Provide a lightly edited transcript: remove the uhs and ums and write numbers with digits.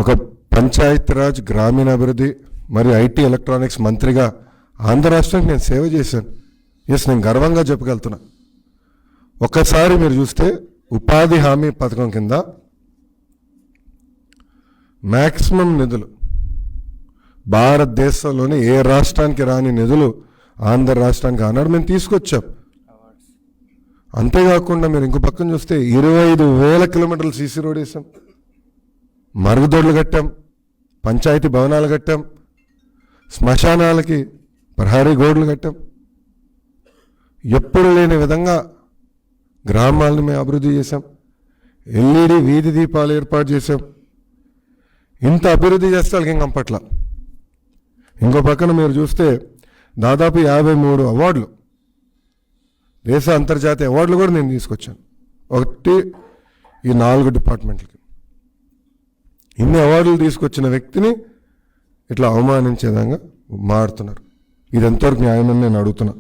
ఒక పంచాయతీరాజ్ గ్రామీణాభివృద్ధి మరియు ఐటీ ఎలక్ట్రానిక్స్ మంత్రిగా ఆంధ్ర రాష్ట్రానికి నేను సేవ చేశాను. నేను గర్వంగా చెప్పగలుగుతున్నా. ఒక్కసారి మీరు చూస్తే ఉపాధి హామీ పథకం కింద మ్యాక్సిమం నిధులు భారతదేశంలోని ఏ రాష్ట్రానికి రాని నిధులు ఆంధ్ర రాష్ట్రానికి ఆనాడు మేము తీసుకొచ్చాం. అంతేకాకుండా మీరు ఇంకో పక్కన చూస్తే 25,000 కిలోమీటర్లు సీసీ రోడ్ వేసాం, మరుగుదొడ్లు కట్టాం, పంచాయతీ భవనాలు కట్టాం, శ్మశానాలకి ప్రహరీ గోడలు కట్టాం. ఎప్పుడు లేని విధంగా గ్రామాలను మేము అభివృద్ధి చేశాం. ఎల్ఈడి వీధి దీపాలు ఏర్పాటు చేశాం. ఇంత అభివృద్ధి చేస్తే వాళ్ళకి ఏం కంపట్ల. ఇంకో పక్కన మీరు చూస్తే దాదాపు 53 అవార్డులు, దేశ అంతర్జాతీయ అవార్డులు కూడా నేను తీసుకొచ్చాను. ఒకటి ఈ 4 డిపార్ట్మెంట్లకి. ఇన్ని అవార్డులు తీసుకొచ్చిన వ్యక్తిని ఇట్లా అవమానించే విధంగా మారుతున్నారు. ఇది ఎంతవరకు న్యాయమని నేను అడుగుతున్నా.